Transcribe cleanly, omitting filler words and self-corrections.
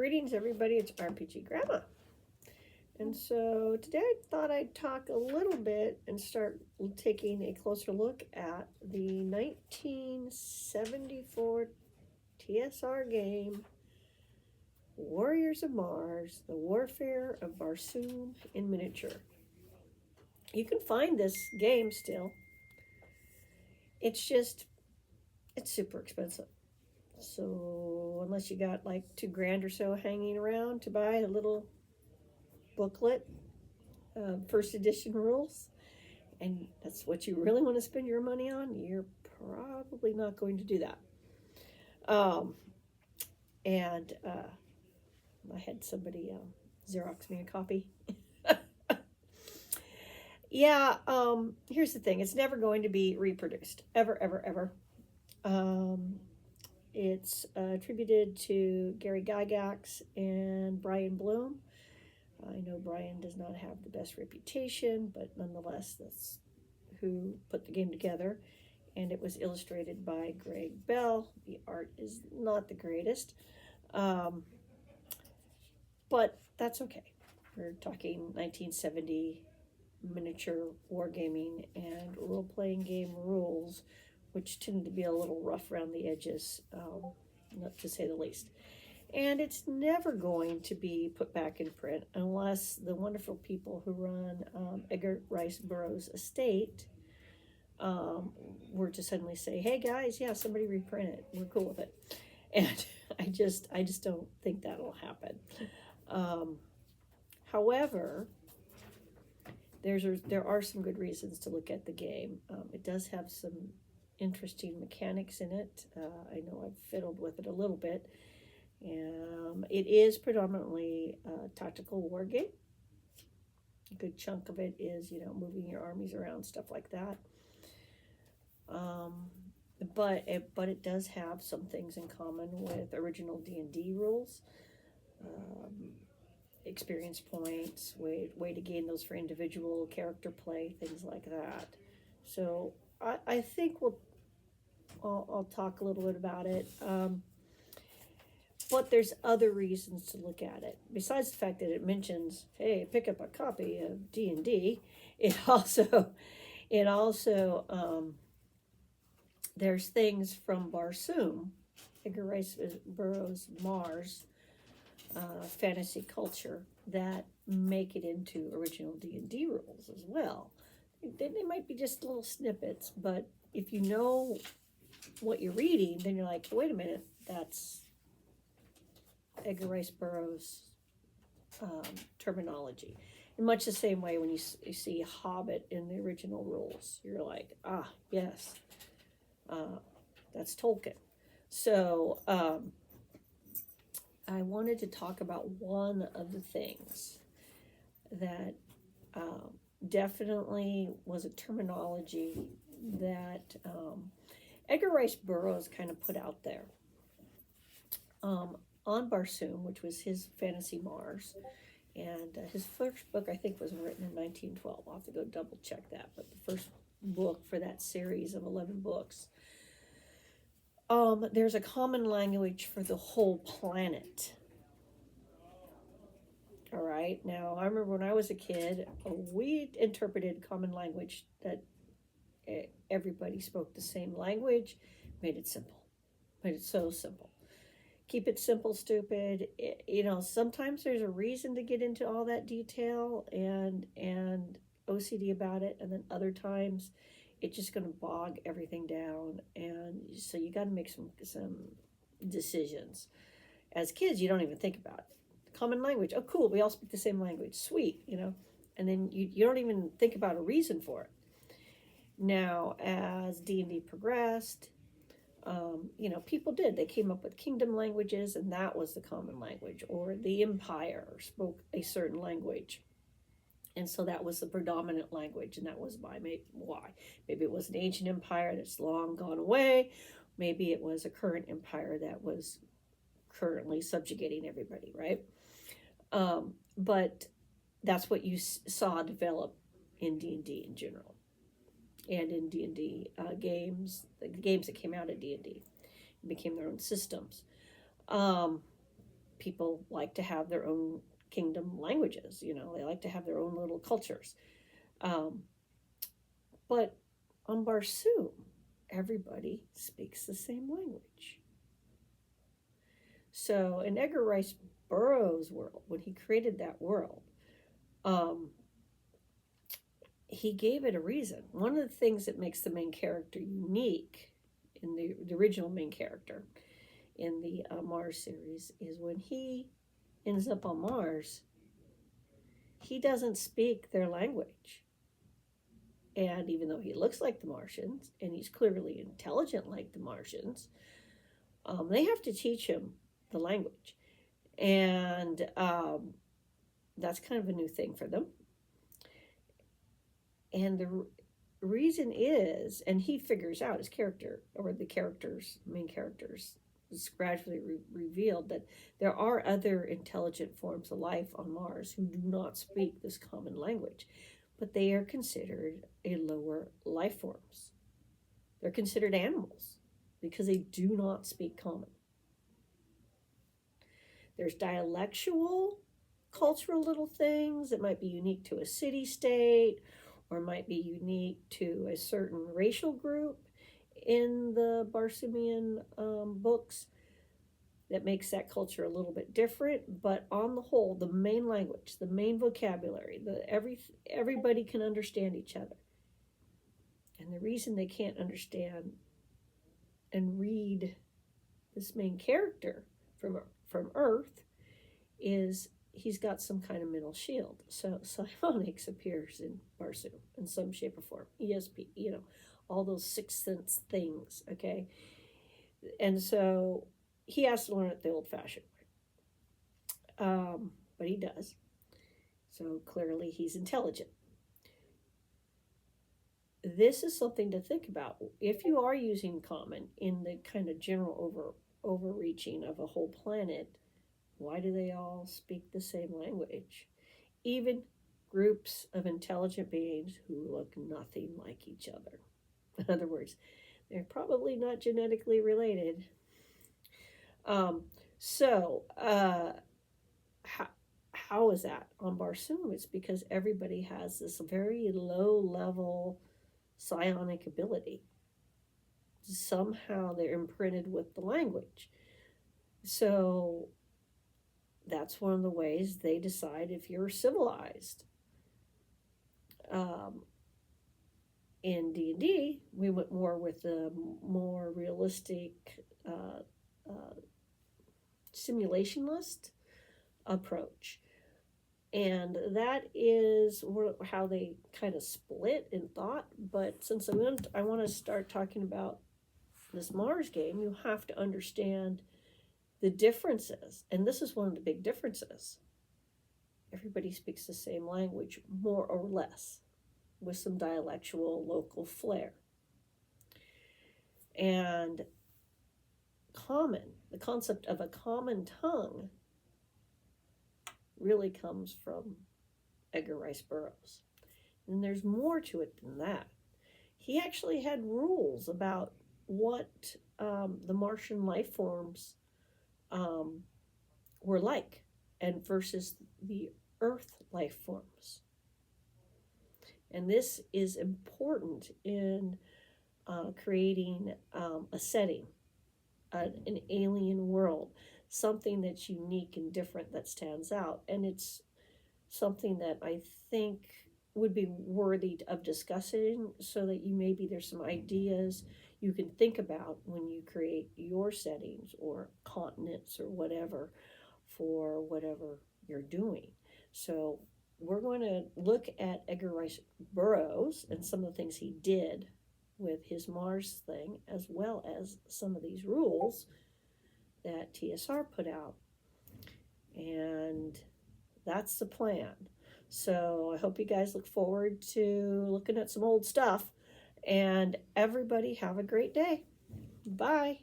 Greetings, everybody. It's RPG Grandma. And so today I thought I'd talk a little bit and start taking a closer look at the 1974 TSR game, Warriors of Mars, the Warfare of Barsoom in Miniature. You can find this game still. It's super expensive. So unless you got like $2,000 or so hanging around to buy a little booklet, first edition rules, and that's what you really want to spend your money on, you're probably not going to do that. And I had somebody Xerox me a copy. Yeah, here's the thing. It's never going to be reproduced. Ever, ever, ever. It's attributed to Gary Gygax and Brian Bloom. I know Brian does not have the best reputation, but nonetheless, that's who put the game together. And it was illustrated by Greg Bell. The art is not the greatest, but that's okay. We're talking 1970 miniature wargaming and role-playing game rules, which tend to be a little rough around the edges, not to say the least. And it's never going to be put back in print unless the wonderful people who run Edgar Rice Burroughs' estate were to suddenly say, "Hey guys, yeah, somebody reprint it. We're cool with it." And I just don't think that'll happen. However, there are some good reasons to look at the game. It does have some interesting mechanics in it. I know I've fiddled with it a little bit. It is predominantly a tactical war game. A good chunk of it is, moving your armies around, stuff like that. But it does have some things in common with original D&D rules. Experience points, way to gain those for individual character play, things like that. So I think I'll talk a little bit about it. But there's other reasons to look at it. Besides the fact that it mentions, hey, pick up a copy of D&D, it also there's things from Barsoom, Edgar Rice Burroughs' Mars, fantasy culture that make it into original D&D rules as well. They might be just little snippets, but if you know what you're reading, then you're like, wait a minute, that's Edgar Rice Burroughs' terminology. In much the same way when you see Hobbit in the original rules, you're like, yes, that's Tolkien. So I wanted to talk about one of the things that definitely was a terminology that Edgar Rice Burroughs kind of put out there. On Barsoom, which was his fantasy Mars, and his first book, I think, was written in 1912. I'll have to go double check that, but the first book for that series of 11 books, there's a common language for the whole planet. All right, now I remember when I was a kid, we interpreted common language that everybody spoke the same language, made it simple, made it so simple. Keep it simple, stupid. Sometimes there's a reason to get into all that detail and OCD about it, and then other times it's just going to bog everything down, and so you got to make some decisions. As kids, you don't even think about it. Common language. Oh, cool. We all speak the same language. Sweet, and then you don't even think about a reason for it. Now, as D&D progressed, people did. They came up with kingdom languages, and that was the common language, or the empire spoke a certain language. And so that was the predominant language, and that was why. Maybe it was an ancient empire that's long gone away. Maybe it was a current empire that was currently subjugating everybody, right? But that's what you saw develop in D&D in general. And in D&D games, the games that came out of D&D became their own systems. people like to have their own kingdom languages. You know, they like to have their own little cultures. Um, but on Barsoom, everybody speaks the same language. So in Edgar Rice Burroughs' world, when he created that world, um, he gave it a reason. One of the things that makes the main character unique in the original main character in the Mars series is when he ends up on Mars, he doesn't speak their language. And even though he looks like the Martians and he's clearly intelligent like the Martians, they have to teach him the language. And that's kind of a new thing for them. And the reason is, and he figures out his character, or the main characters, is gradually revealed that there are other intelligent forms of life on Mars who do not speak this common language, but they are considered a lower life forms. They're considered animals because they do not speak common. There's dialectual, cultural little things that might be unique to a city-state or might be unique to a certain racial group in the Barsoomian books that makes that culture a little bit different. But on the whole, the main language, the main vocabulary, everybody can understand each other. And the reason they can't understand and read this main character from Earth is he's got some kind of mental shield. So psionics appears in Barsoom in some shape or form. ESP, all those sixth sense things, okay? And so he has to learn it the old-fashioned way. But he does. So clearly he's intelligent. This is something to think about. If you are using common in the kind of general overreaching of a whole planet, why do they all speak the same language? Even groups of intelligent beings who look nothing like each other. In other words, they're probably not genetically related. How is that on Barsoom? It's because everybody has this very low level psionic ability. Somehow they're imprinted with the language. So that's one of the ways they decide if you're civilized. In D&D, we went more with the more realistic simulationist approach. And that is how they kind of split in thought. But since I want to start talking about this Mars game, you have to understand the differences. And this is one of the big differences. Everybody speaks the same language, more or less, with some dialectual local flair. And the concept of a common tongue really comes from Edgar Rice Burroughs. And there's more to it than that. He actually had rules about what the Martian life forms were like and versus the Earth life forms. And this is important in creating a setting, an alien world, something that's unique and different that stands out. And it's something that I think would be worthy of discussing so that there's some ideas you can think about when you create your settings or continents or whatever for whatever you're doing. So we're going to look at Edgar Rice Burroughs and some of the things he did with his Mars thing, as well as some of these rules that TSR put out. And that's the plan. So I hope you guys look forward to looking at some old stuff. And everybody have a great day. Bye.